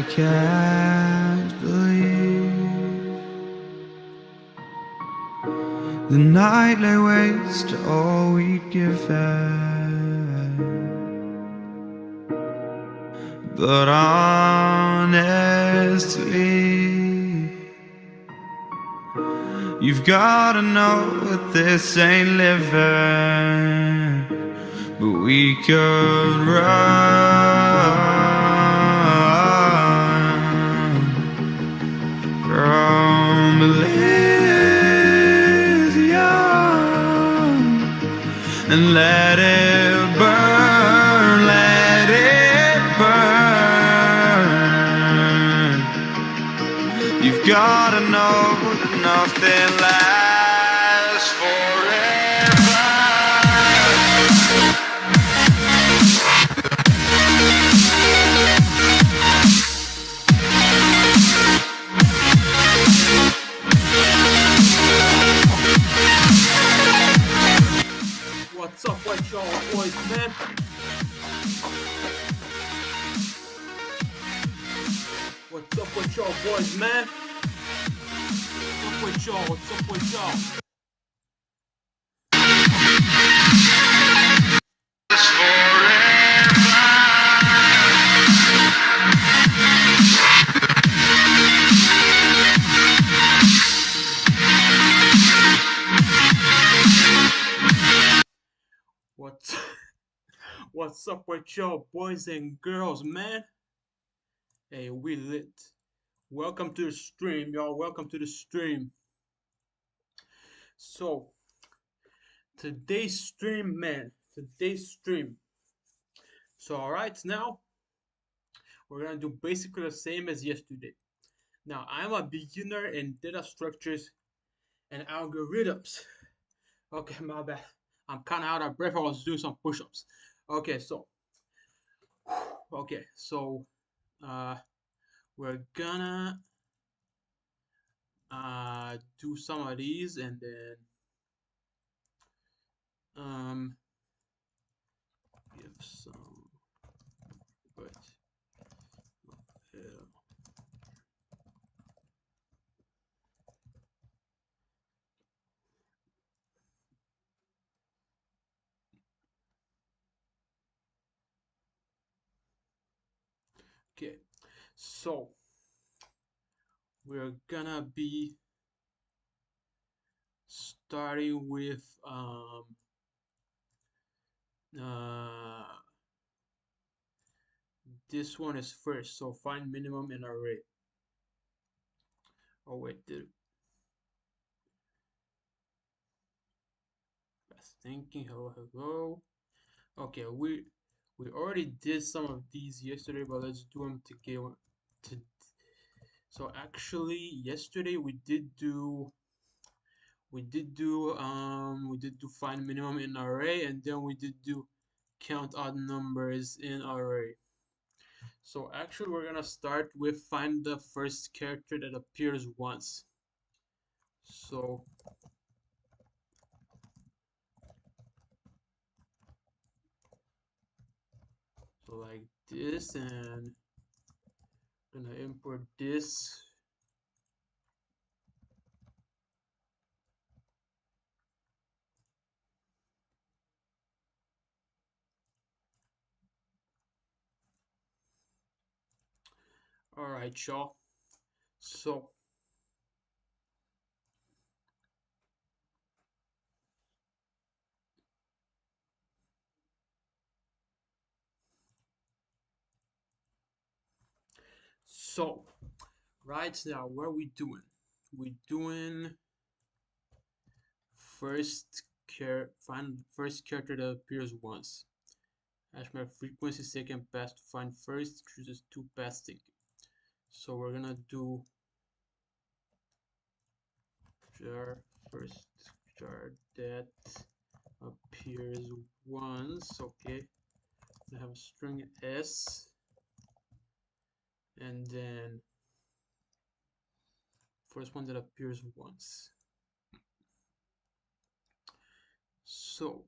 I can't believe the night lay waste to all we'd given. But honestly, you've gotta know that this ain't living. But we could run from Elysium and let it burn, let it burn. You've gotta know that nothing lasts forever. What's up with y'all boys, man? What's up with y'all boys, man? What's up with y'all? What's up with y'all? What's up with y'all boys and girls, man? Hey, we lit. Welcome to the stream, y'all. Welcome to the stream. So, today's stream, man. Today's stream. So, alright, now we're gonna do basically the same as yesterday. Now, I'm a beginner in data structures and algorithms. Okay, my bad. I'm kind of out of breath. I was doing some push-ups. Okay, so uh, we're gonna do some of these and then give some. But okay, so we're gonna be starting with this one is first. So find minimum in array. Oh wait, fast thinking. Hello. Okay, we already did some of these yesterday, but let's do them together. So actually, yesterday we did do find minimum in array, and then we did do count odd numbers in array. So actually, we're gonna start with find the first character that appears once. So like this, and I'm gonna import this. All right, y'all. So right now, what are we doing? We're doing find first character that appears once. Hashmap frequency second pass to find first chooses two pass thinking. So we're gonna do jar first jar that appears once. Okay, I have a string s, and then first one that appears once. So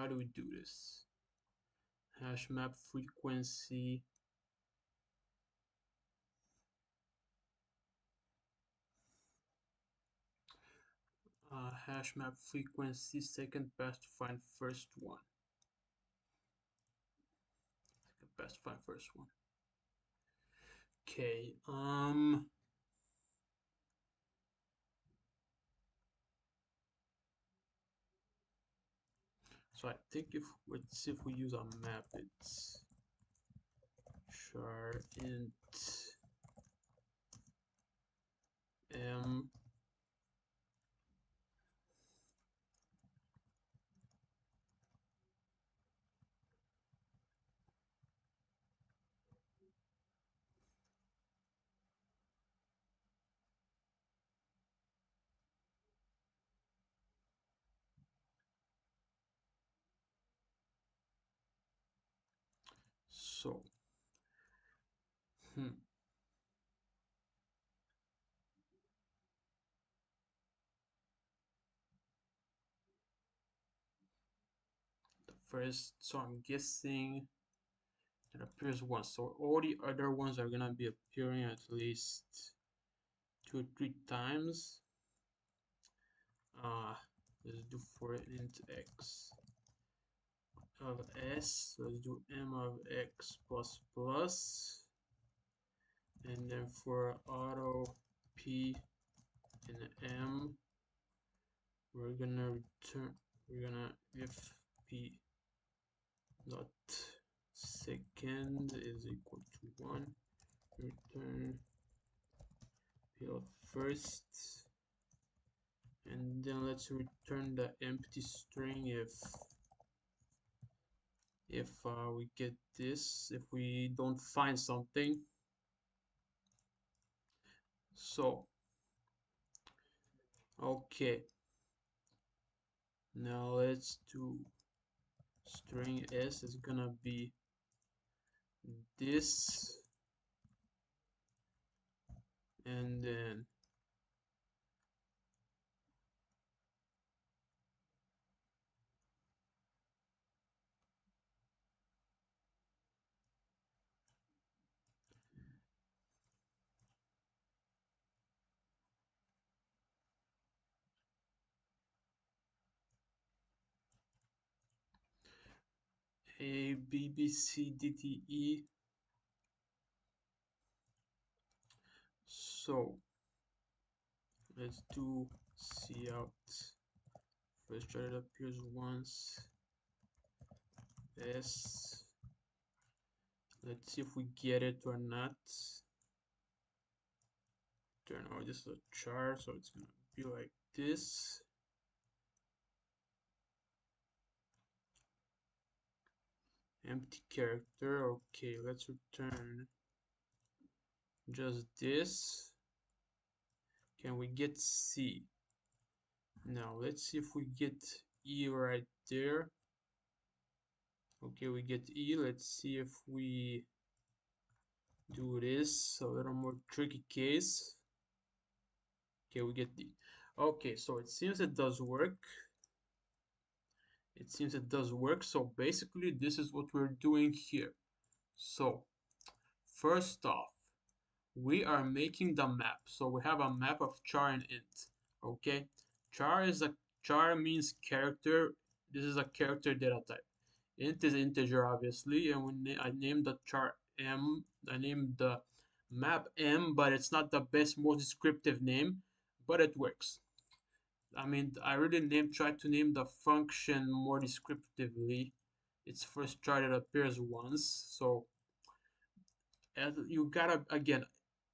how do we do this? Hash map frequency. Hash map frequency, second pass to find first one. Second pass to find first one. Okay, so I think if, let's see if we use a map, it's char int m. So, hmm, the first, so I'm guessing it appears once. So all the other ones are gonna be appearing at least 2 or 3 times. Uh, let's do for int x of s. Let's do m of x plus plus, and then for auto p in m, we're gonna return. We're gonna if p dot second is equal to 1, return p dot first, and then let's return the empty string if we get this, if we don't find something. So okay, now let's do string s is gonna be this, and then a b b c d d e. So let's do cout. First try it appears once. S. Let's see if we get it or not. Turn on, this is a char, so it's gonna be like this. Empty character. Okay, let's return just this. Can we get C? Now let's see if we get E right there. Okay, we get E. Let's see if we do this. A little more tricky case. Okay, we get D. Okay, so it seems it does work. It seems it does work. So basically, this is what we're doing here. So first off, we are making the map. So we have a map of char and int. Okay, char means character. This is a character data type. Int is integer, obviously, and I named the char m. I named the map m, but it's not the best, most descriptive name, but it works. I mean, I really tried to name the function more descriptively. It's first char that appears once, so you gotta, again,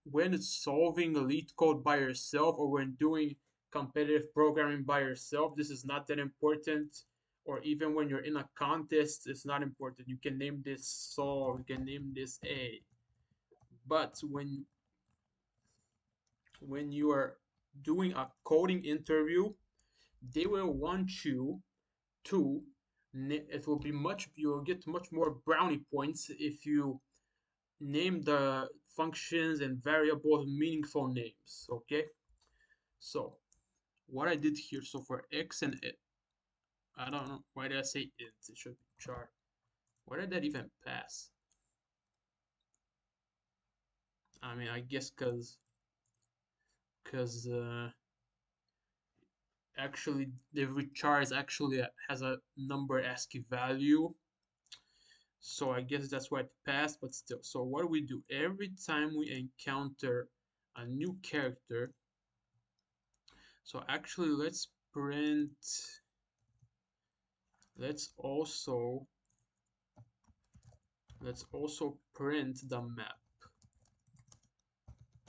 when it's solving lead code by yourself or when doing competitive programming by yourself, this is not that important. Or even when you're in a contest, it's not important. You can name this solve, you can name this A. But when you are doing a coding interview, they will want you to, it will be much, you'll get much more brownie points if you name the functions and variables meaningful names. Okay, so what I did here, so for x and I don't know. Why did I say int? It should be char. Why did that even pass? I mean, I guess cause actually every char is actually has a number ASCII value. So I guess that's why it passed, but still. So what do we do? Every time we encounter a new character, so actually let's also print the map.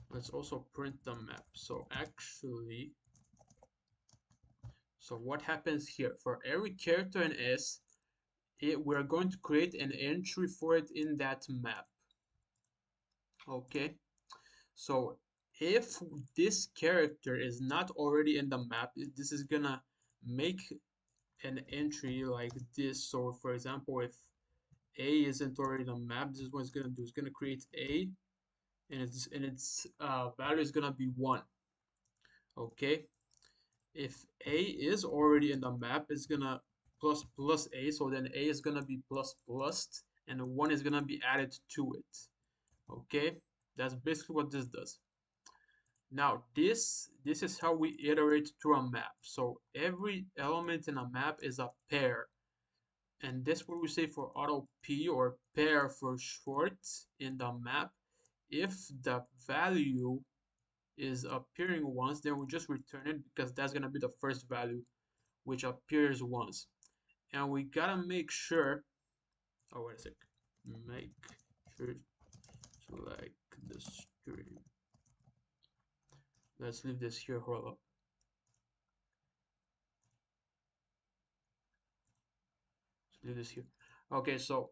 Let's also print the map. So actually, so what happens here? For every character in S, we're going to create an entry for it in that map. Okay, so if this character is not already in the map, this is gonna make an entry like this. So for example, if A isn't already in the map, this is what it's gonna do. It's gonna create A, and its value is gonna be 1. Okay, if A is already in the map, it's gonna plus A, so then A is gonna be plus, and 1 is gonna be added to it. Okay, that's basically what this does. Now this is how we iterate through a map. So every element in a map is a pair, and that's what we say for auto p, or pair for short, in the map. If the value is appearing once, then we just return it because that's gonna be the first value which appears once. And we gotta make sure, oh wait a sec, make sure to like the stream. Let's leave this here. Hold up. Let's leave this here. Okay, so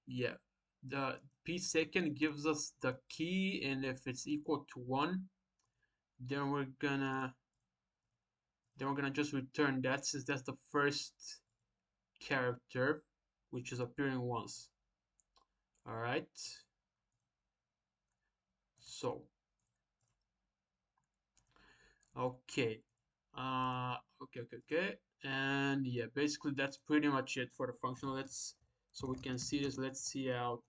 yeah, the p second gives us the key, and if it's equal to 1, then we're gonna just return that, since that's the first character which is appearing once. All right, so okay, okay, and yeah, basically that's pretty much it for the function. So we can see this. Let's see out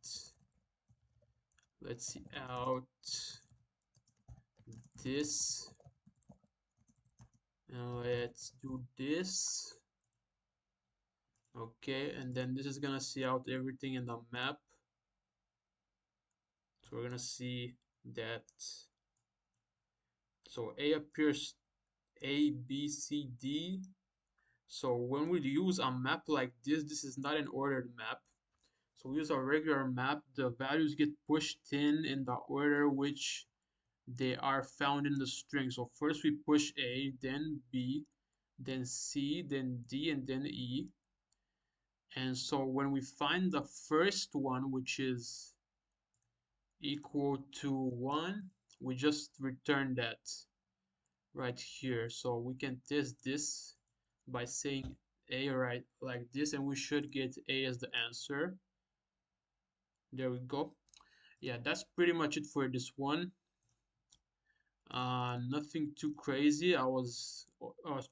this, and let's do this. Okay, and then this is gonna see out everything in the map. So we're gonna see that, so A appears A, B, C, D. So when we use a map like this is not an ordered map. So we use a regular map, the values get pushed in the order which they are found in the string. So first we push A, then B, then C, then D, and then E. And so when we find the first one, which is equal to 1, we just return that right here. So we can test this by saying A right like this, and we should get A as the answer. There we go. Yeah, that's pretty much it for this one. Nothing too crazy. I was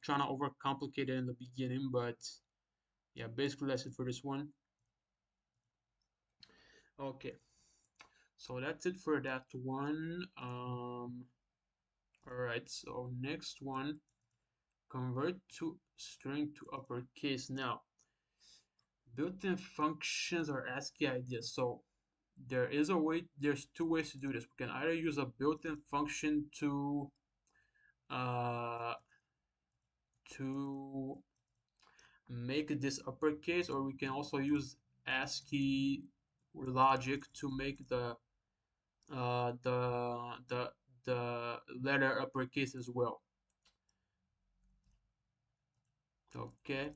trying to overcomplicate it in the beginning, but yeah, basically that's it for this one. Okay, so that's it for that one. All right, so next one, convert to string to uppercase. Now, built-in functions are ASCII ideas. So there's two ways to do this. We can either use a built-in function uh, to make this uppercase, or we can also use ASCII logic to make uh, the the the letter uppercase as well. Okay.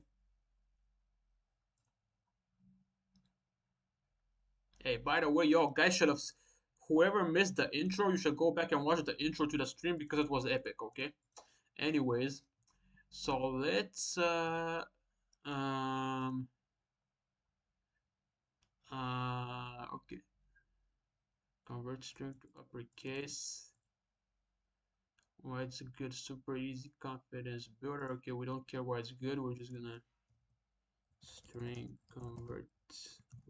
Hey, by the way, yo, guys should have. Whoever missed the intro, you should go back and watch the intro to the stream because it was epic. Okay. Anyways, so let's um okay, convert string to uppercase. Why it's a good, super easy confidence builder. Okay, we don't care why it's good. We're just gonna string convert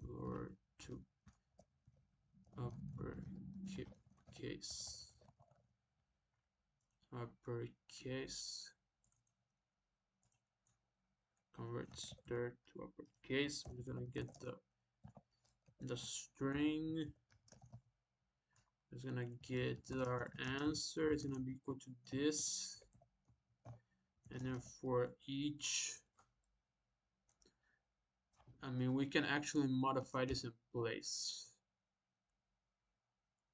lower to uppercase. Uppercase converts dirt to uppercase. We're gonna get the string. It's gonna get our answer. It's gonna be equal to this, and then for each, I mean, we can actually modify this in place,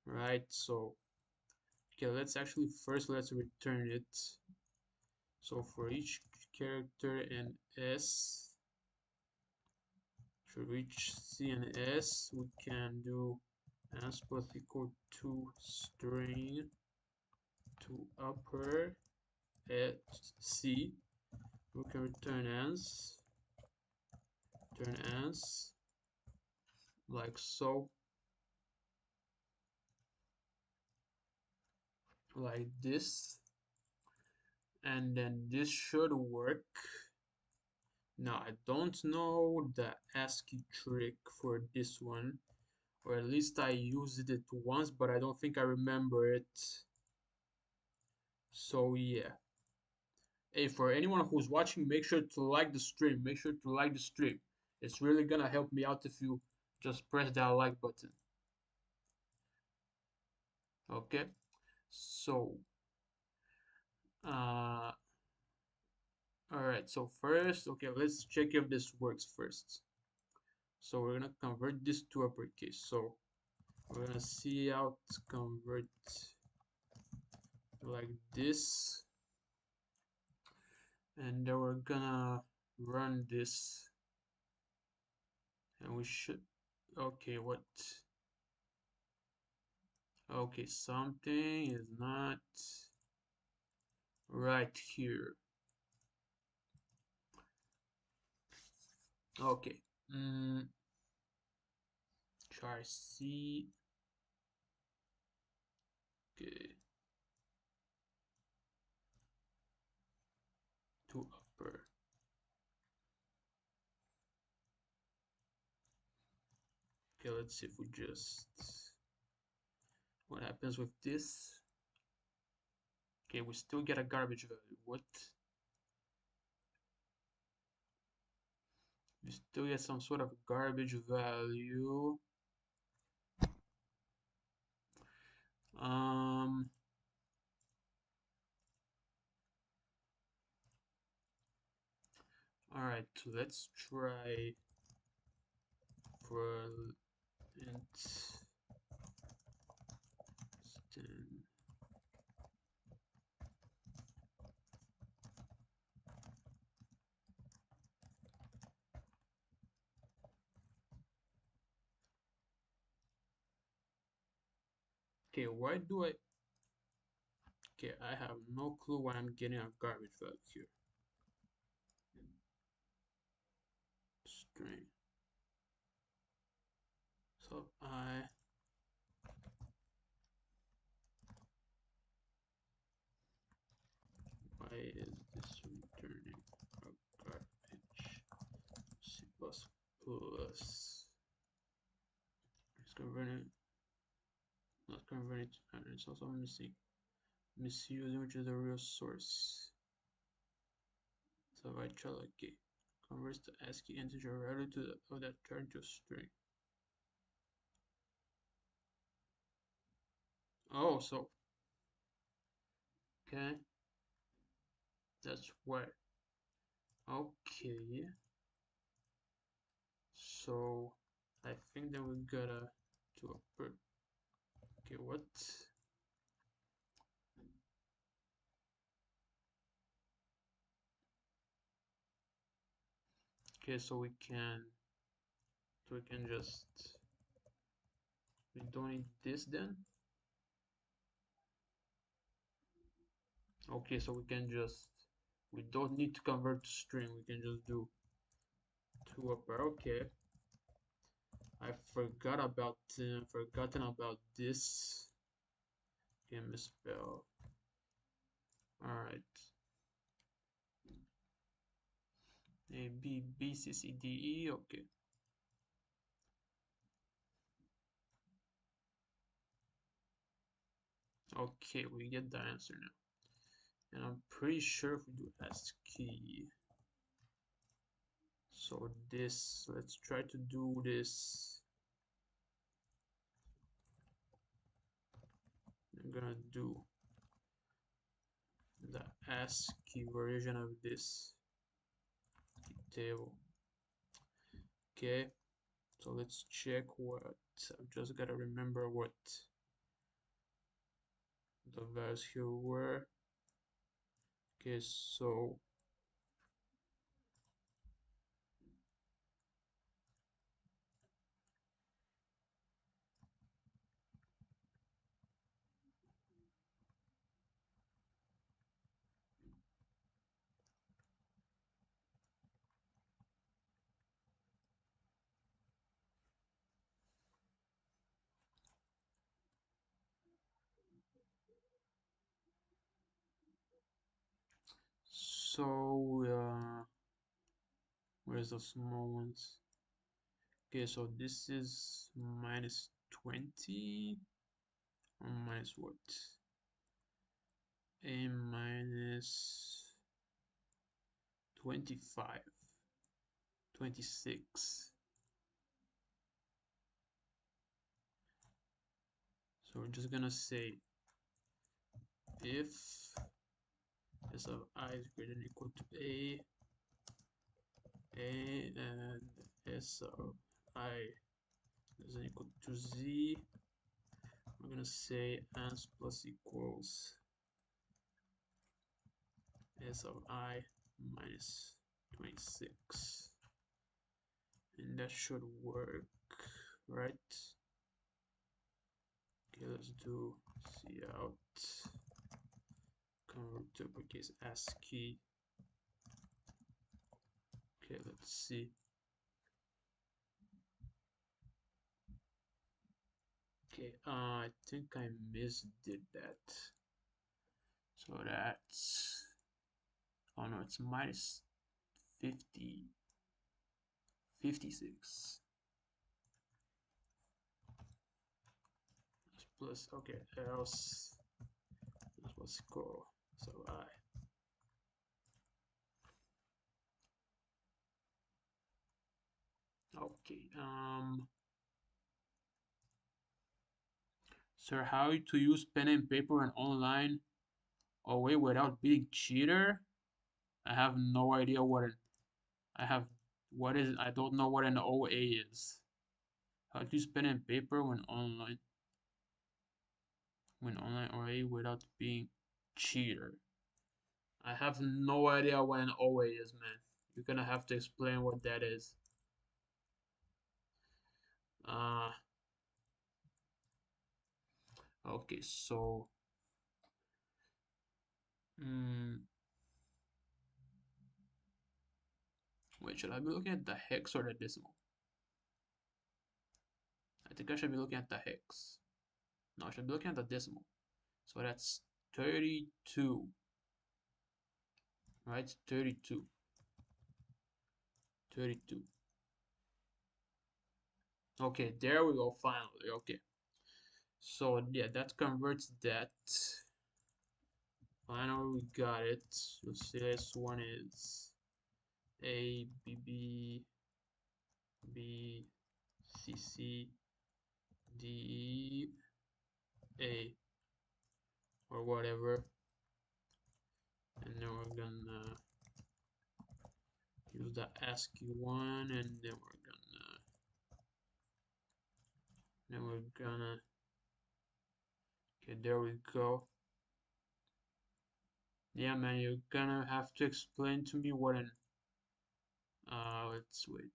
right? So, okay, let's actually first let's return it. So for each character in S, for each C and S, we can do ans plus equal to string to upper at C. We can return ans like so, like this, and then this should work. Now I don't know the ASCII trick for this one, or at least I used it once, but I don't think I remember it. So yeah. Hey, for anyone who's watching, make sure to like the stream. Make sure to like the stream. It's really gonna help me out if you just press that like button. Okay. So, uh, all right. So first, okay, let's check if this works first. So we're gonna convert this to uppercase. So we're gonna see out convert like this, and then we're gonna run this, and we should. Okay, what? Okay, something is not right here. Okay. Mm, char C. Okay. To upper. Okay, let's see if we just what happens with this. Okay, we still get a garbage value. What? We still get some sort of garbage value. Um. All right. So let's try for int stem. Okay, why do I? Okay, I have no clue why I'm getting a garbage value here. String. So why is this returning a garbage? C++. It's converting, not converting to pattern. It's also missing. Misusing, which is the real source. So if I try like okay, converts the ASCII integer rather to the of that turn to a string. Oh, so okay, that's why. Okay, so I think that we gotta do a per. Okay, what? Okay, so we can just we don't need this then. Okay, so we can just we don't need to convert to string. We can just do to upper. Okay, I forgotten about this. Okay, misspell. All right. A, B, B, C, C, D, E. Okay. Okay, we get the answer now. And I'm pretty sure if we do ASCII, so this, let's try to do this. I'm gonna do the ASCII version of this table. Okay, so let's check what, I've just gotta remember what the values here were. Okay, so where's the small ones? Okay, so this is minus 20 or minus what? A minus 25, 26. So we're just gonna say if s of I is greater than or equal to A and s of I is equal to Z, we're gonna say ans plus equals s of I minus 26. And that should work, right? Okay, let's do cout convert to uppercase ASCII. Okay, let's see. Okay, I think I misdid that. So that's, oh no, it's minus 50, 56. Plus, okay, else, this was equal, so I. Okay, sir, how to use pen and paper and online away without being cheater? I have no idea what it, I have, what is, I don't know what an OA is. How to use pen and paper when online OA without being cheater. I have no idea what an OA is, man. You're gonna have to explain what that is. Uh, okay, so, mm, wait, should I be looking at the hex or the decimal? I think I should be looking at the hex. No, I should be looking at the decimal. So that's 32, right? 32. 32. Okay, there we go, finally. Okay. So yeah, that converts that. Finally, we got it. So this one is A, B, B, B, C, C, D, A, or whatever. And then we're gonna use the ASCII one, and then we're gonna, okay, there we go. Yeah, man, you're gonna have to explain to me what an, let's wait.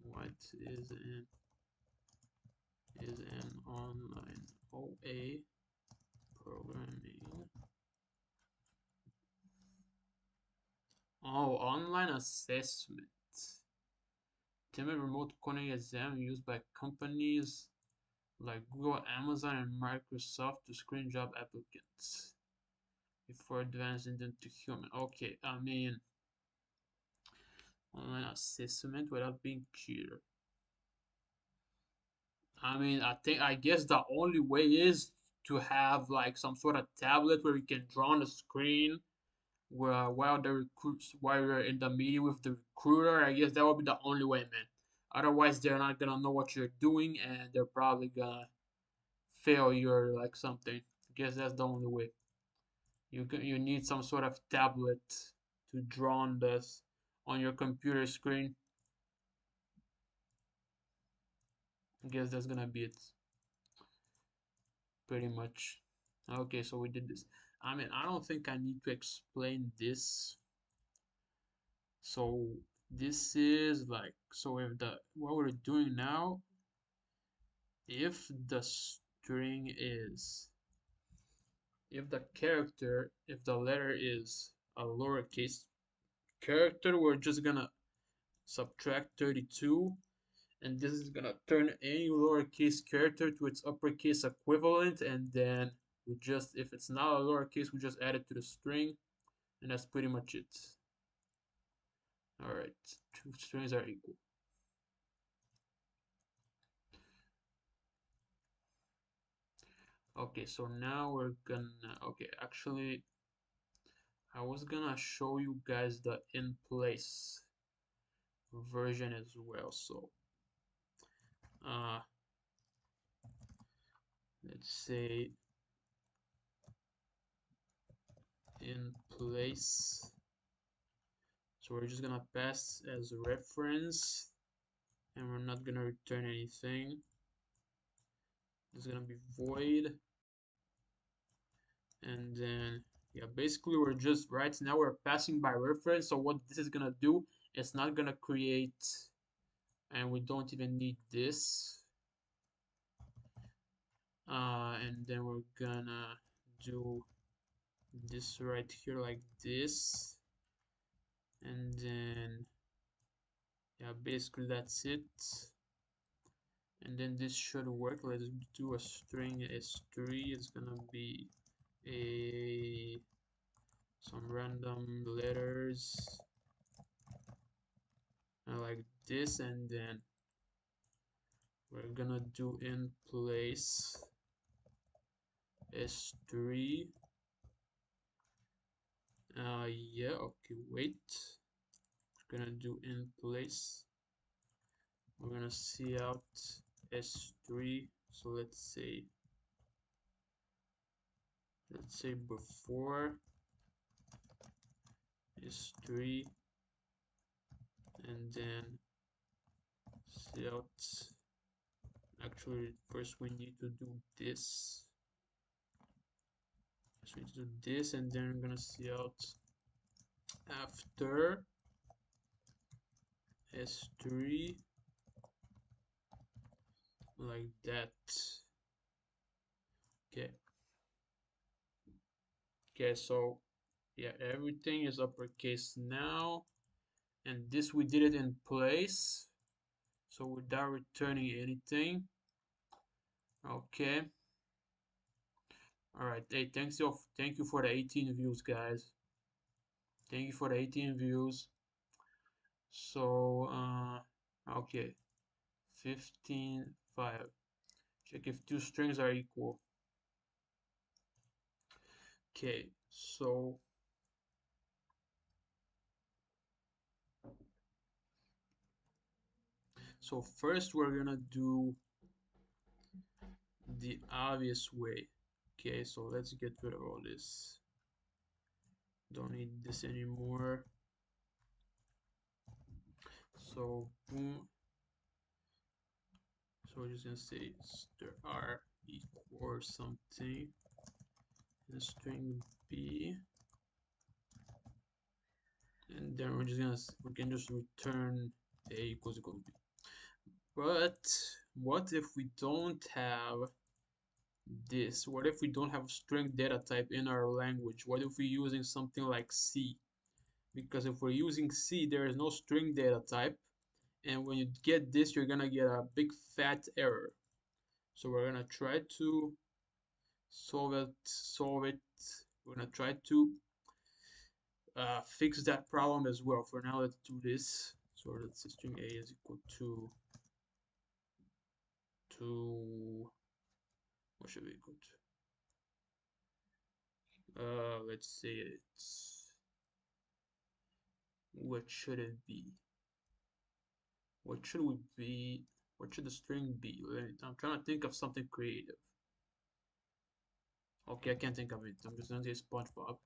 What is an online OA programming? Oh, online assessment. Timid remote coding exam used by companies like Google, Amazon, and Microsoft to screen job applicants. before advancing into human. Okay, I mean, online assessment without being cheated. I mean, I guess the only way is to have like some sort of tablet where we can draw on the screen where while the recruits while we're in the meeting with the recruiter. I guess that would be the only way, man. Otherwise, they're not gonna know what you're doing, and they're probably gonna fail you or like something. I guess that's the only way. You need some sort of tablet to draw on this on your computer screen. I guess that's gonna be it, pretty much. Okay, so we did this. I mean, I don't think I need to explain this. So this is like, so if the what we're doing now, if the string is, if the character, if the letter is a lowercase character, we're just gonna subtract 32, and this is gonna turn any lowercase character to its uppercase equivalent, and then we just, if it's not a lowercase, we just add it to the string, and that's pretty much it. All right, two strings are equal. Okay, so now we're gonna, okay, actually, I was gonna show you guys the in place version as well. So, uh, let's say in place. So we're just gonna pass as a reference, and we're not gonna return anything. It's gonna be void, and then yeah, basically we're just right now we're passing by reference. So what this is gonna do, it's not gonna create, and we don't even need this. And then we're gonna do this right here like this, and then yeah, basically that's it. And then this should work. Let's do a string s3. It's gonna be a some random letters like this, and then we're gonna do in place s3. Yeah, okay, wait, we're gonna do in place, we're gonna see out s3. So let's say before s3, and then see out. Actually, first we need to do this. So we need to do this, and then I'm gonna see out after s3 like that. Okay. Okay, so yeah, everything is uppercase now, and this we did it in place, so without returning anything. Okay. All right. Hey, thank you for the 18 views, guys. Thank you for the 18 views. So, okay, 15, 5. Check if two strings are equal. Okay, so first we're gonna do the obvious way. Okay, so let's get rid of all this. Don't need this anymore. So boom. So we're just gonna say there are equal or something. And string b, and then we can just return a equals equal to b. But what if we don't have this? What if we don't have string data type in our language? What if we're using something like C? Because if we're using C, there is no string data type, and when you get this, you're gonna get a big fat error. So we're gonna try to solve it we're gonna try to fix that problem as well. For now, let's do this. So let's say string A is equal to what should be equal to? Let's say it's what should it be? What should we be? What should the string be? I'm trying to think of something creative. Okay, I can't think of it. I'm just gonna say SpongeBob.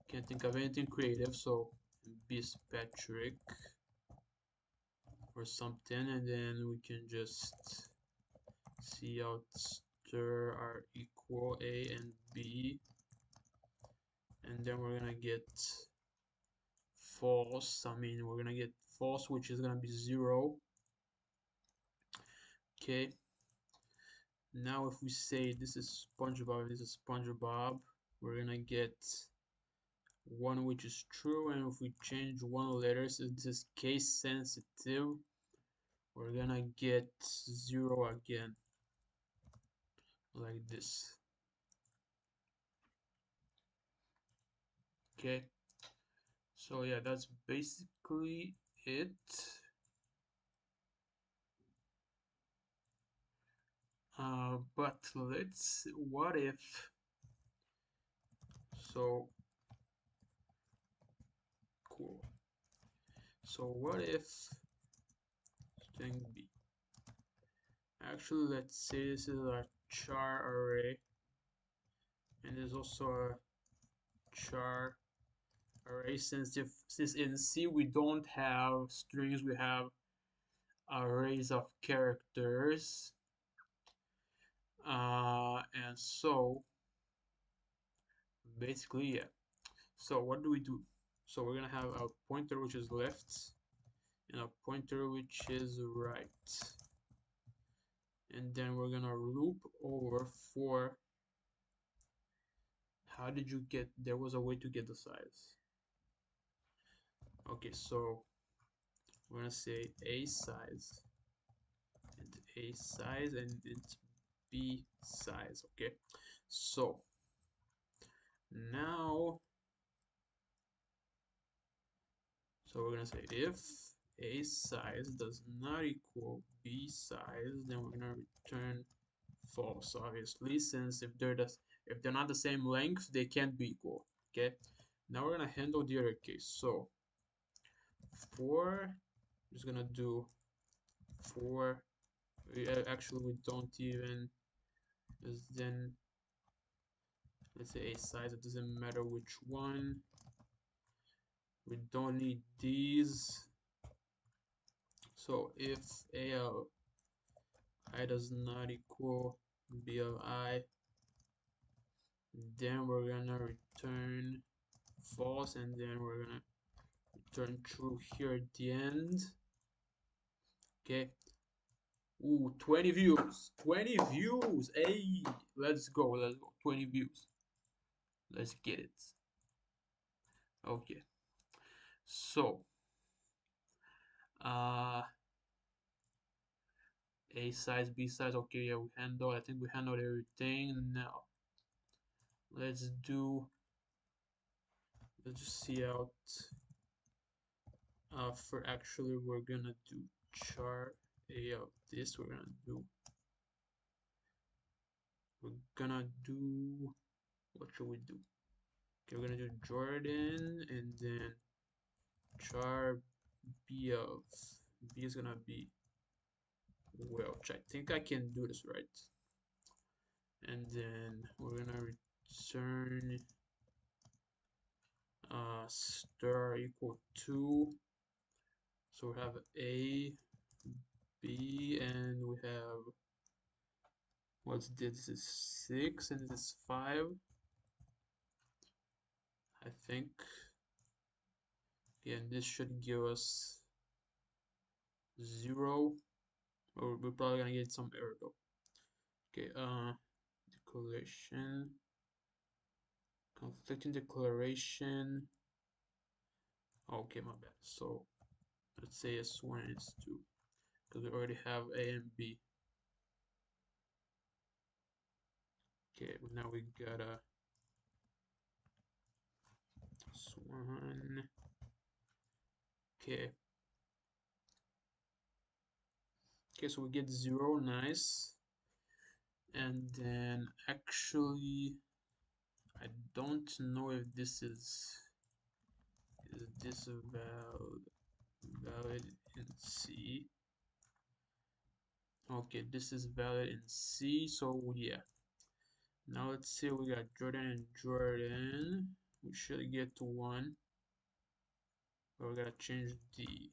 Can't think of anything creative, so Beast Patrick or something, and then we can just see out stir are equal A and B, and then we're gonna get false. I mean, we're gonna get false, which is gonna be 0. Okay. Now, if we say this is SpongeBob, this is SpongeBob, we're gonna get 1, which is true, and if we change one letter, since this is case sensitive, we're gonna get 0 again, like this. Okay, so yeah, that's basically it. But what if, so cool. So what if string B? Actually, let's say this is a char array, and there's also a char array. Since in C we don't have strings, we have arrays of characters. And so basically, yeah. So what do we do? So we're gonna have a pointer which is left and a pointer which is right, and then we're gonna loop over for, how did you get, there was a way to get the size. Okay, so we're gonna say a size and it's b size. Okay, so now, so we're gonna say if a size does not equal b size, then we're gonna return false, obviously, since if they're not the same length, they can't be equal. Okay, now we're gonna handle the other case. So for, just gonna do for, actually we don't even, because then let's say a size, it doesn't matter which one, we don't need these. So if a of I does not equal b of I, then we're gonna return false, and then we're gonna return true here at the end. Okay. Ooh, 20 views. 20 views. Hey, let's go. Let's go. 20 views. Let's get it. Okay. So, uh, A size, B size. Okay, yeah, I think we handled everything. Now, let's just see out. For actually, we're gonna do char A of this. We're gonna do, what should we do? Okay, we're gonna do Jordan, and then char B of B is gonna be Welch. I think I can do this right. And then we're gonna return star equal to. So we have A, B, and we have, what's this? This is 6 and this is 5. I think. Yeah, and this should give us 0. Or we're probably gonna get some error though. Okay, declaration, conflicting declaration. Okay, my bad. So let's say S1 and S2, because we already have A and B. Okay, now we gotta 1. Okay. Okay, so we get 0, nice. And then actually, I don't know if this is this valid in C. Okay, this is valid in C, so yeah. Now let's see, we got Jordan and Jordan. We should get to 1. But we gotta change the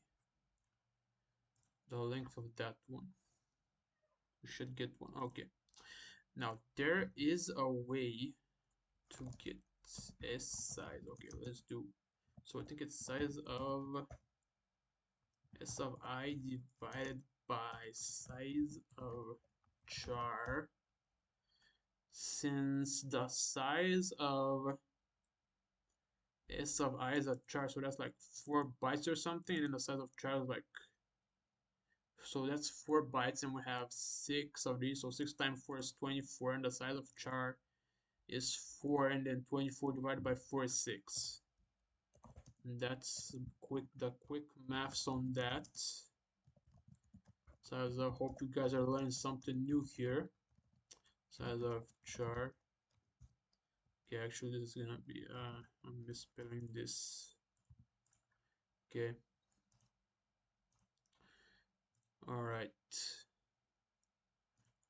length of that one. We should get 1. Okay. Now there is a way to get S size. Okay, let's do. So I think it's size of S of I divided by size of char, since the size of S of I is a char, so that's like 4 bytes or something, and then the size of char is like, so that's 4 bytes, and we have 6 of these, so 6 times 4 is 24, and the size of char is 4, and then 24 divided by 4 is 6. And that's the quick maths on that. So I hope you guys are learning something new here. Size of char. Okay, actually this is gonna be I'm misspelling this. Okay. Alright.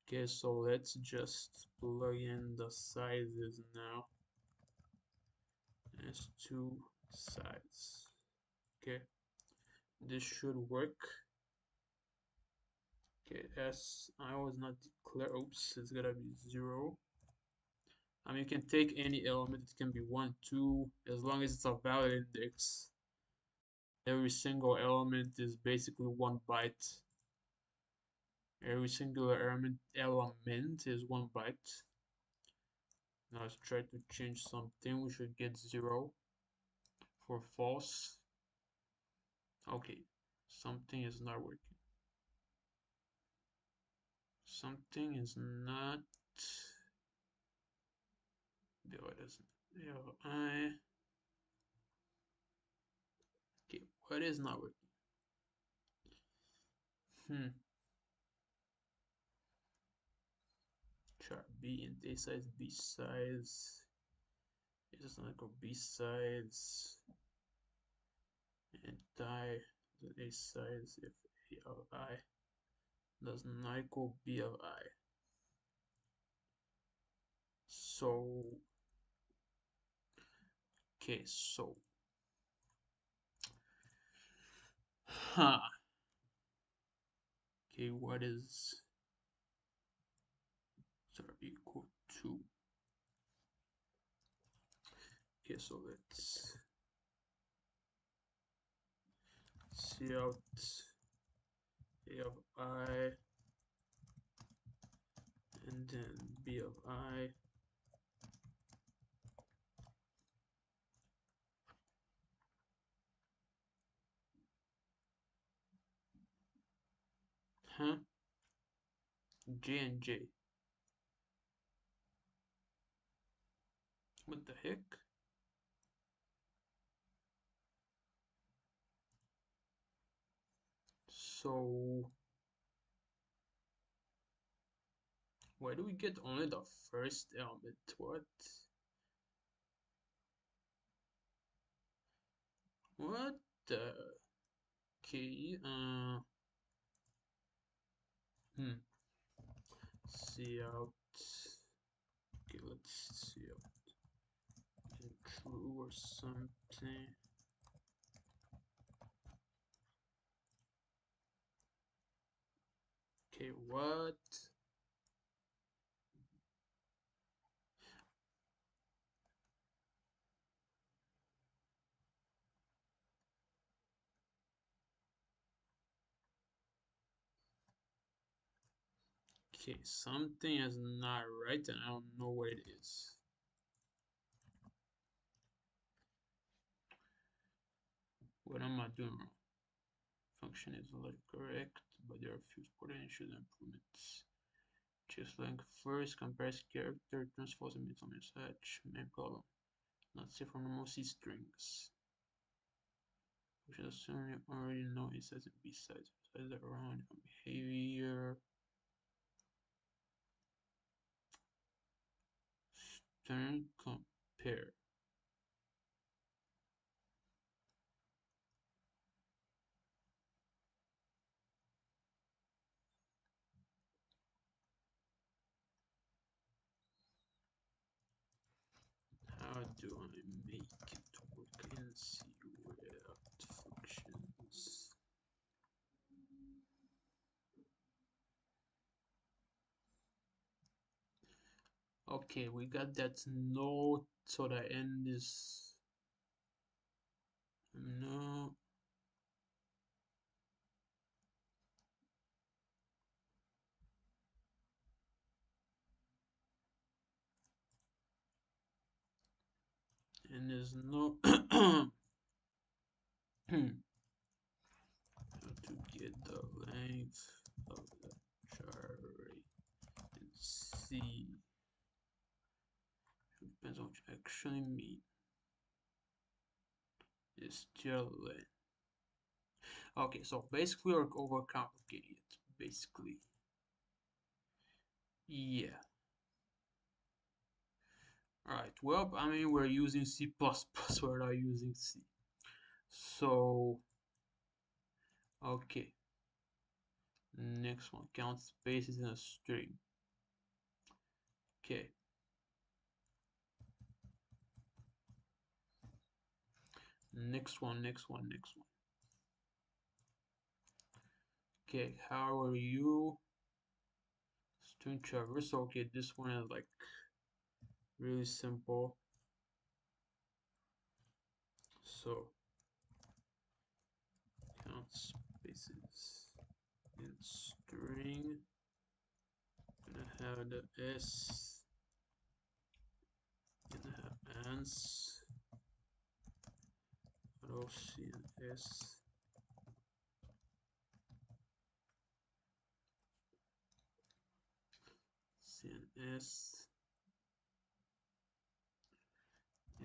Okay, so let's just plug in the sizes now. As 2 sides. Okay. This should work. Okay, S I was not declare. Oops, it's gonna be 0. I mean, you can take any element. It can be 1, 2, as long as it's a valid index. Every single element is basically 1 byte. Every singular element is 1 byte. Now let's try to change something. We should get 0 for false. Okay, something is not working. Something is not. No, it isn't. I. Okay, what is not working? Chart B and A size, B size. It does not go B size. And die the A size if A of I does not equal B of I. So, okay, so, huh. Okay, what is equal to? Okay, so let's see out A of I and then B of I. Huh? J and J. What the heck? So, why do we get only the first element? What? What the? Okay, see out. Okay, let's see out. True or something. Okay, what? Okay, something is not right and I don't know what it is. What am I doing wrong? Function is like correct, but there are a few potential improvements. Just like first, compares character, transforms and means on message, main column. not safe from normal C strings. We should assume you already know it says in B sides. Besides around behavior. String compare. How do I make it work in C without functions? Okay, we got that note, so the end is no. And there's no how to get the length of the char array in C. Depends on what you actually mean. Is still length. Okay, so basically we're overcomplicating it. Basically, yeah. All right. Well, I mean we're using C++. We're not using C. So okay. Next one, count spaces in a string. Okay. Next one. Okay, how are you? String traversal. Okay, this one is like really simple. So count spaces in string. Gonna have the S. Gonna have ans. Row C and S. C and S.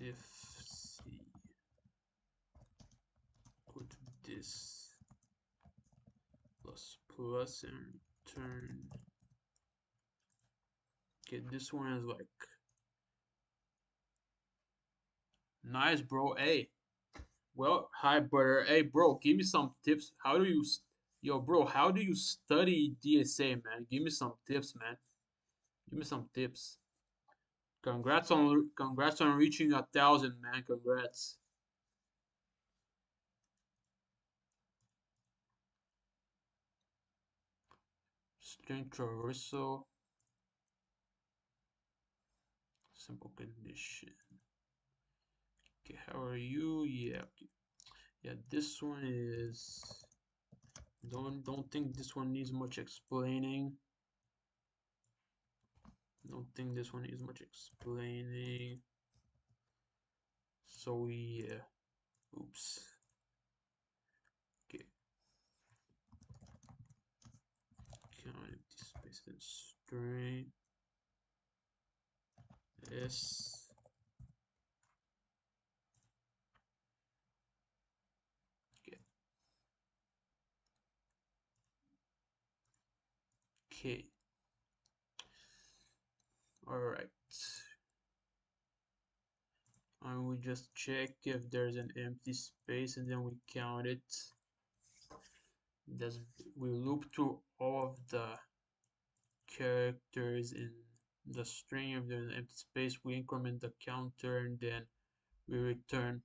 If C equal to this plus and return. Okay, this one is like nice, bro. Hey, well, hi, brother. Hey, bro, give me some tips. How do you, yo, bro? How do you study DSA, man? Give me some tips, man. Give me some tips. Congrats on reaching 1,000, man. Congrats. String traversal. Simple condition. Okay, how are you? Yeah, okay. Yeah, this one is don't think this one needs much explaining. Don't think this one needs much explaining. So yeah, oops. Okay, count empty space and string s. Okay, okay. All right. And we just check if there's an empty space and then we count it. Does we loop through all of the characters in the string. If there's an empty space, we increment the counter and then we return.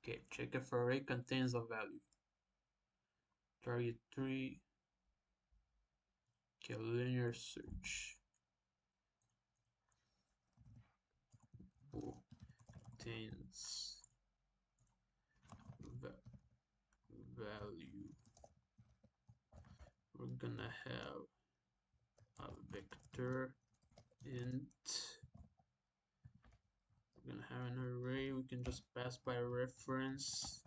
Okay, check if array contains a value. Target 3. Okay, linear search. Contains value. We're gonna have a vector int. We're gonna have an array we can just pass by reference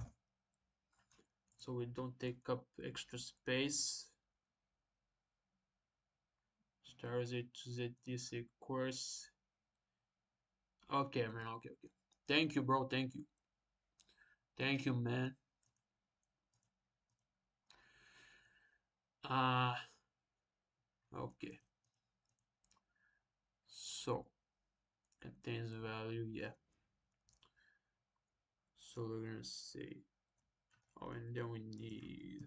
so we don't take up extra space. Star Z to Z DSA course. Okay, man. Okay, okay. Thank you, bro. Thank you. Thank you, man. Uh, okay. So, contains value, yeah. So we're gonna say, oh, and then we need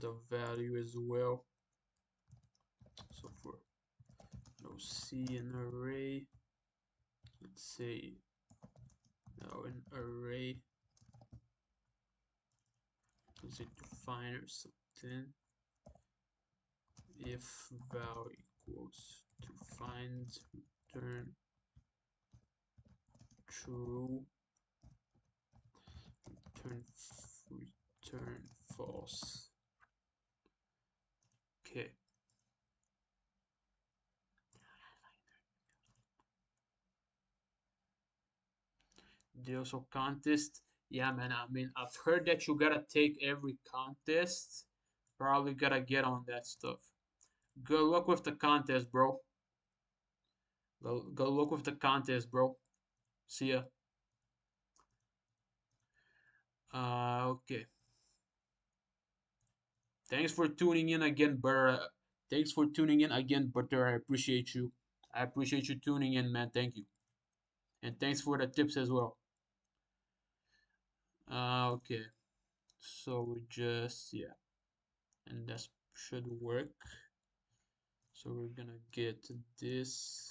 the value as well. So for no C in array, let's say now an array, let's say define or something. If val equals to find, return true, return return false. Okay. There's also contest. Yeah, man. I mean, I've heard that you gotta take every contest. Probably gotta get on that stuff. Good luck with the contest, bro. Go look with the contest, bro. See ya. Okay. Thanks for tuning in again, brother. Thanks for tuning in again, brother. I appreciate you. I appreciate you tuning in, man. Thank you. And thanks for the tips as well. Okay. So we just, yeah. And that should work. So we're gonna get this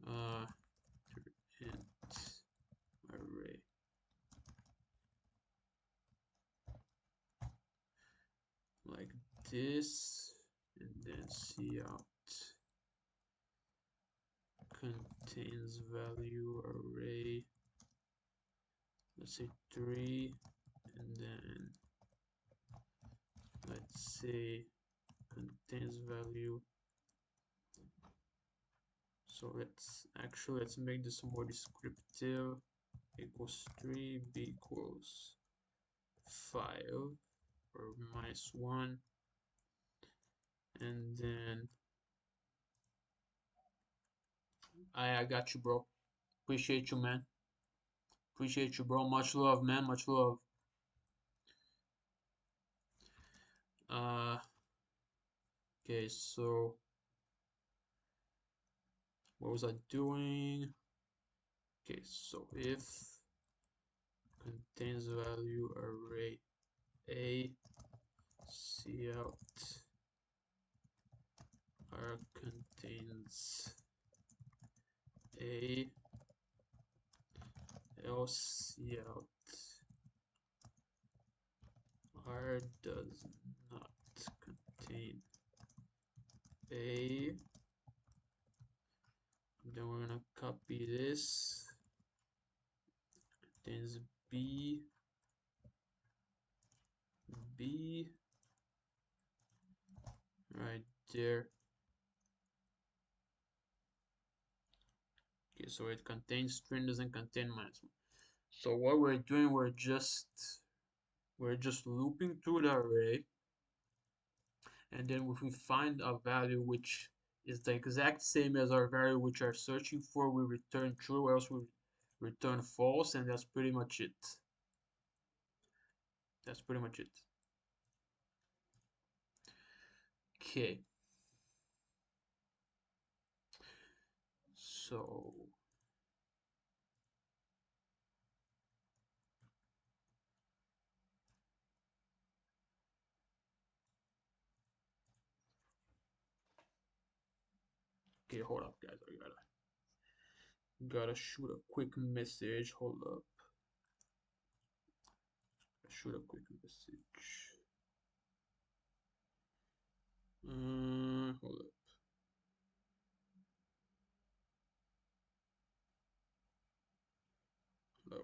uh int array like this, and then cout contains value array, let's say 3, and then let's say contains value. So let's make this more descriptive. Equals 3, b equals 5 or -1, and then I got you, bro. Appreciate you, man. Appreciate you, bro. Much love, man. Much love. Uh, okay, so what was I doing? Okay, so if contains value array a, cout r contains a, else cout r does not contain a, then we're gonna copy this, contains b, b right there. Okay, so it contains string, doesn't contain -1. So what we're doing, we're just looping through the array, and then if we find a value which is the exact same as our value which are searching for, we return true, or else we return false, and that's pretty much it. That's pretty much it. Okay. So okay, hold up, guys. I gotta shoot a quick message. Hold up. Shoot a quick message. Hold up.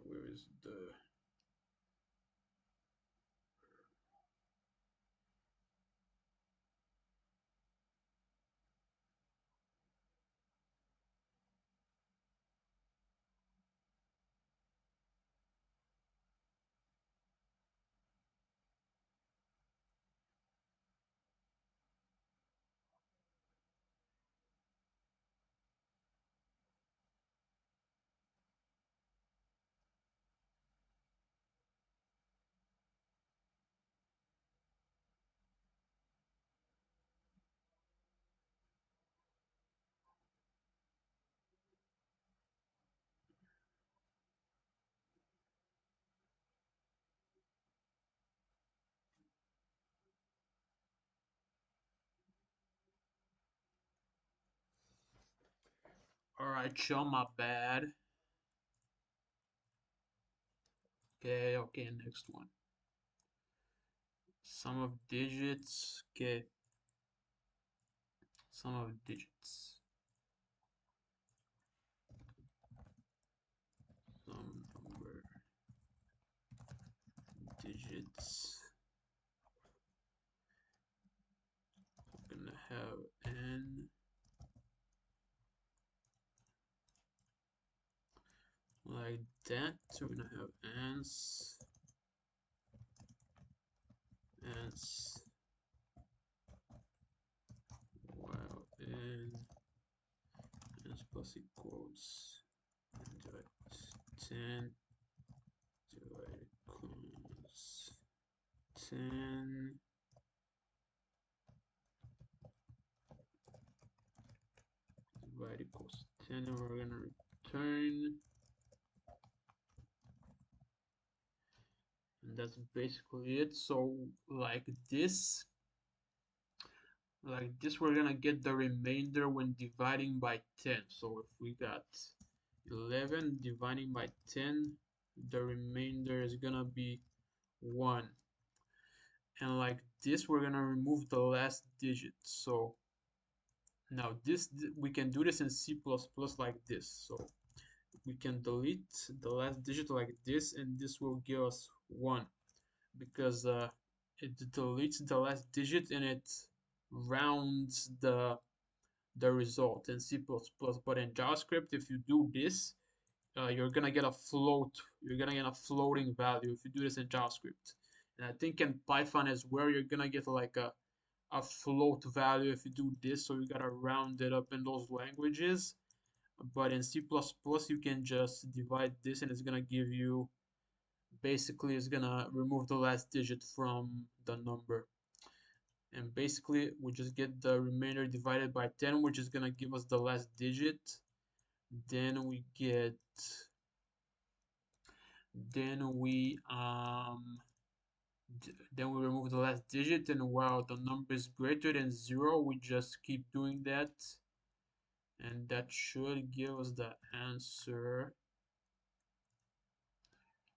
Where is the Alright, chill, my bad. Okay, next one. Sum of digits. Okay, sum of digits. Sum number digits. We're gonna have n like that. So we're gonna have n's while n plus equals dot 10 divided equals 10 divided equals 10, and we're gonna return, and that's basically it. So like this we're gonna get the remainder when dividing by 10. So if we got 11 dividing by 10, the remainder is gonna be 1. And like this we're gonna remove the last digit. So now we can do this in C++ like this. So we can delete the last digit like this, and this will give us 1, because it deletes the last digit and it rounds the result in C++. But in JavaScript, if you do this, you're gonna get a float. You're gonna get a floating value if you do this in JavaScript. And I think in Python as well, you're gonna get like a float value if you do this. So you gotta round it up in those languages. But in C++, you can just divide this, and it's gonna give you, basically, it's gonna remove the last digit from the number. And basically we just get the remainder divided by 10, which is gonna give us the last digit. Then we get, then we then we remove the last digit, and while the number is greater than 0, we just keep doing that, and that should give us the answer.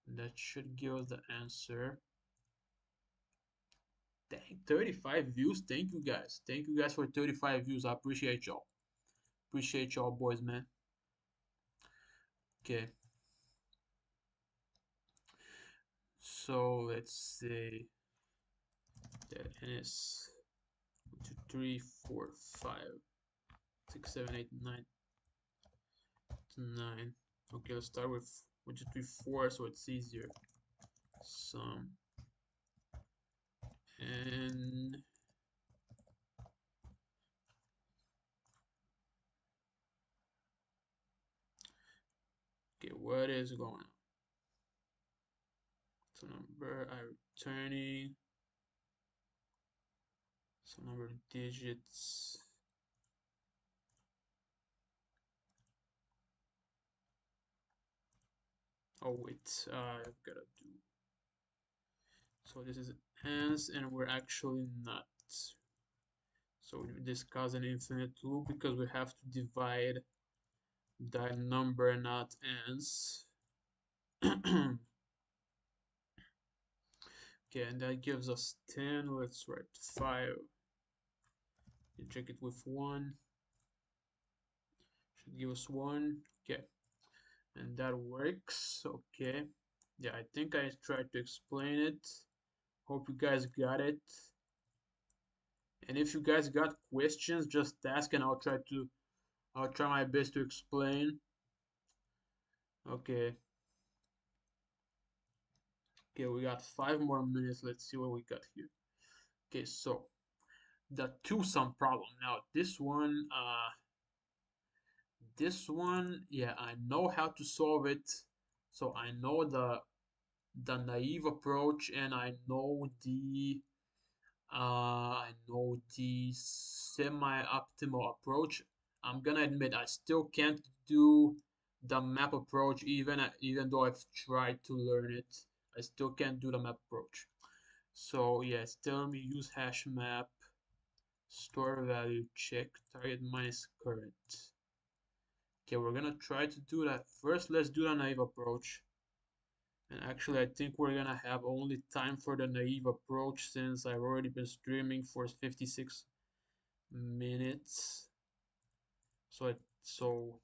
That should give us the answer. Dang, 35 views. Thank you guys. Thank you guys for 35 views. I appreciate y'all. Appreciate y'all, boys, man. Okay. So let's say that n is 1, 2, 3, 4, 5, 6, 7, 8, 9, 9. Okay, let's start with 1, 2, 3, 4, so it's easier. Sum n. Okay, what is going on? So number I returning. So number of digits. Oh wait, I've gotta do. So this is ends, and we're actually not. So this causes an infinite loop because we have to divide that number, not ends. Okay, and that gives us 10. Let's write 5. You check it with 1. Should give us 1. Okay, and that works. Okay, yeah, I think I tried to explain it. Hope you guys got it. And if you guys got questions, just ask, and I'll try my best to explain. Okay. Okay, we got 5 more minutes. Let's see what we got here. Okay, so the two sum problem. Now this one, yeah, I know how to solve it. So I know the naive approach, and I know the semi-optimal approach. I'm gonna admit I still can't do the map approach, even though I've tried to learn it. I still can't do the map approach. So yeah, it's telling me use hash map, store value, check target minus current. Okay, we're gonna try to do that. First, let's do the naive approach. And actually, I think we're gonna have only time for the naive approach since I've already been streaming for 56 minutes. So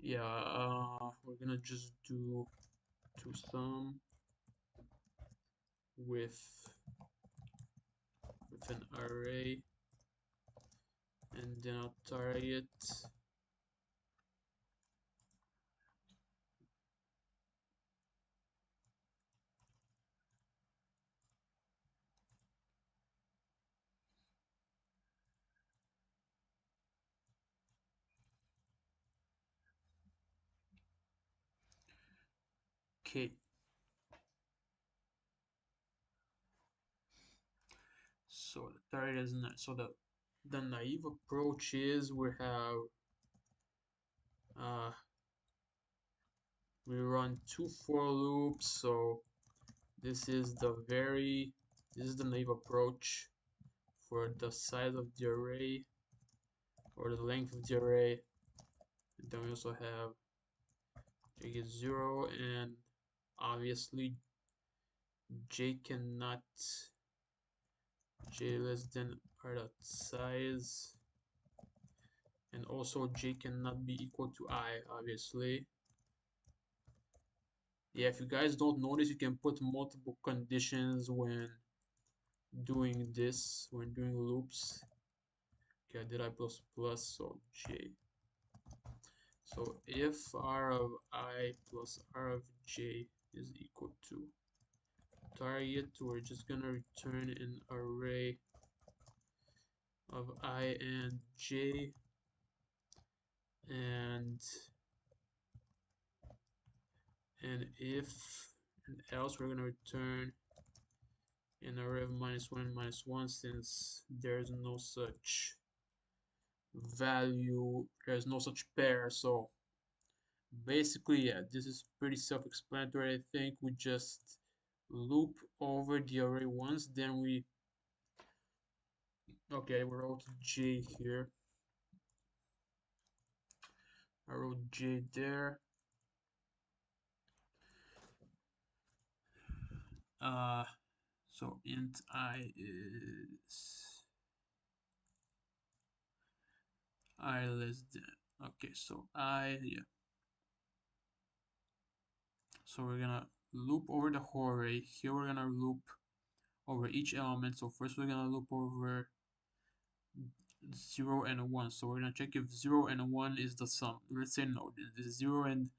yeah, we're gonna just do to sum with an array and then I'll target. Okay, so the target is not so the naive approach is uh we run two for loops. So this is the naive approach for the size of the array or the length of the array. And then we also have j is 0 and obviously j cannot j less than r dot size, and also j cannot be equal to I, obviously. Yeah, if you guys don't notice, you can put multiple conditions when doing this, when doing loops. Okay, I did I plus plus, so j. So if r of I plus r of j is equal to target, we're just gonna return an array of I and j, and if and else we're gonna return an array of minus one since there's no such value, there's no such pair. So basically, yeah, this is pretty self-explanatory. I think we just loop over the array once, then we okay, we wrote j here. I wrote j there. Uh, so int I is I less than, okay, so I, yeah. So we're gonna loop over the whole array. Here we're gonna loop over each element. So first we're gonna loop over 0 and 1. So we're gonna check if 0 and 1 is the sum. Let's say no, this is 0 and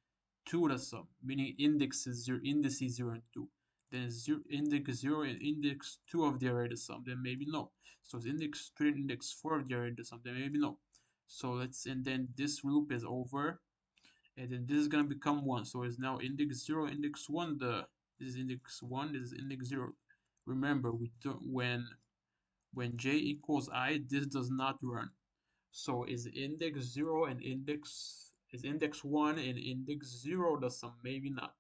2 the sum, meaning indices 0, 0 and 2. Then is index 0 and index 2 of the array the sum, then maybe no. So it's index 3 and index 4 of the array the sum, then maybe no. So and then this loop is over, and then this is gonna become 1. So it's now index 0, index 1, this is index 1, this is index 0. Remember, we don't when j equals I, this does not run. So is index 0 and index 1 and index 0 the sum? Maybe not.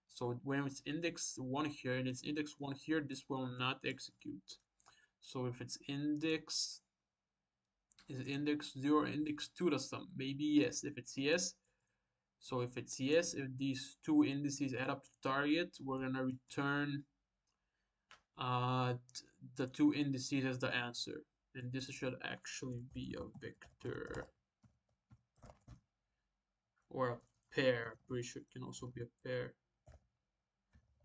So when it's index 1 here and it's index 1 here, this will not execute. So if it's is index 0 index 2 the sum? Maybe yes. If it's yes, so if it's yes, if these two indices add up to target, we're gonna return uh, the two indices as the answer. And this should actually be a vector or a pair. Pretty sure it can also be a pair,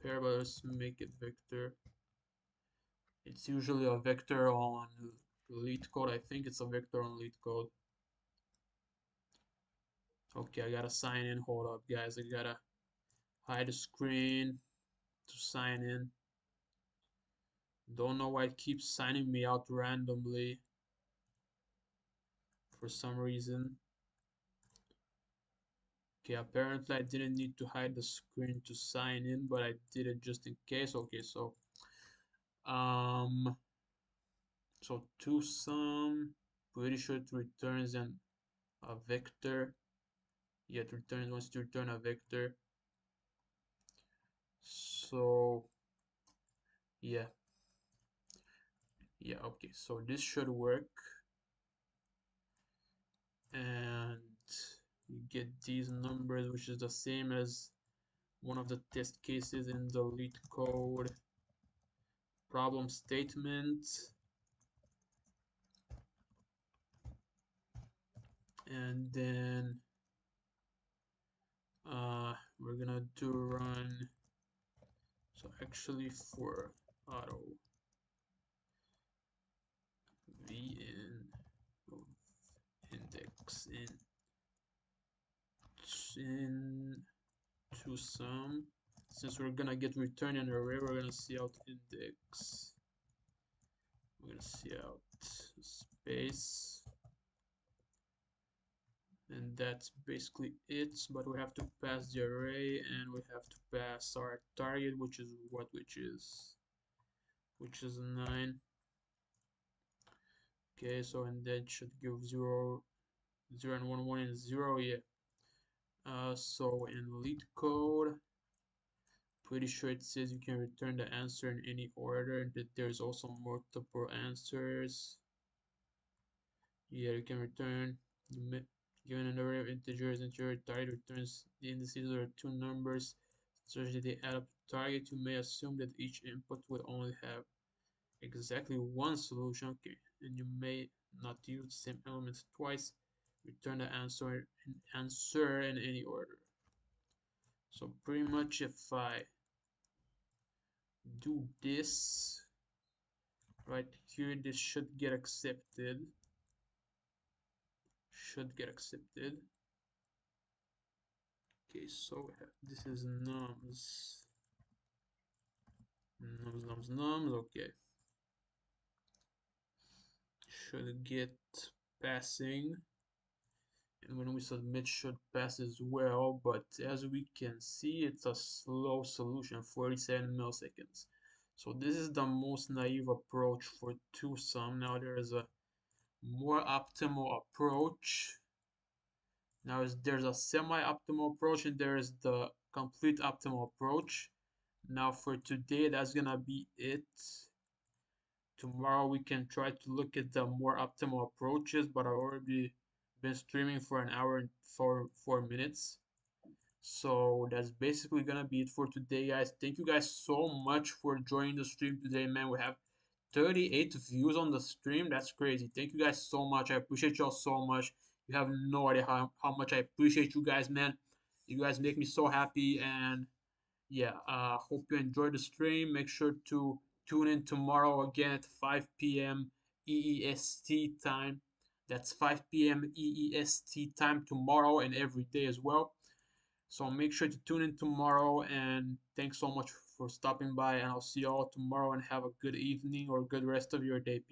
but let's make it vector. It's usually a vector on lead code. I think it's a vector on lead code. Okay, I gotta sign in. Hold up, guys. I gotta hide the screen to sign in. Don't know why it keeps signing me out randomly for some reason. Okay, apparently I didn't need to hide the screen to sign in, but I did it just in case. Okay, um so to sum, pretty sure it returns a vector. Yeah, it returns wants to return a vector. So yeah. Yeah, okay, so this should work. And you get these numbers, which is the same as one of the test cases in the lead code problem statement. And then we're gonna do run. So actually for auto vn index in to sum. Since we're gonna get return an array, we're gonna see out index. We're gonna see out space, and that's basically it. But we have to pass the array, and we have to pass our target, which is what, which is 9. Okay, so and that should give 0, 0 and 1, 1 and 0. Yeah. So in lead code, pretty sure it says you can return the answer in any order, and that there's also multiple answers. Yeah, you can return given an array of integers, integer target returns the indices or two numbers such that they add up to target. You may assume that each input will only have exactly one solution. Okay, and you may not use the same elements twice. Return the answer in any order. So pretty much if I do this right here, this should get accepted. Should get accepted. Okay, so this is nums. Okay, should get passing, and when we submit should pass as well. But as we can see, it's a slow solution, 47 milliseconds. So this is the most naive approach for two sum. Now there is a more optimal approach. Now there's a semi-optimal approach and there is the complete optimal approach. Now for today, that's gonna be it. Tomorrow we can try to look at the more optimal approaches, but I've already been streaming for an hour and 4 minutes. So that's basically gonna be it for today, guys. Thank you guys so much for joining the stream today, man. We have 38 views on the stream. That's crazy. Thank you guys so much. I appreciate y'all so much. You have no idea how much I appreciate you guys, man. You guys make me so happy. And yeah, hope you enjoyed the stream. Make sure to tune in tomorrow again at 5 p.m. EEST time. That's 5 p.m. EEST time tomorrow and every day as well. So make sure to tune in tomorrow, and thanks so much for stopping by, and I'll see you all tomorrow, and have a good evening or good rest of your day. Peace.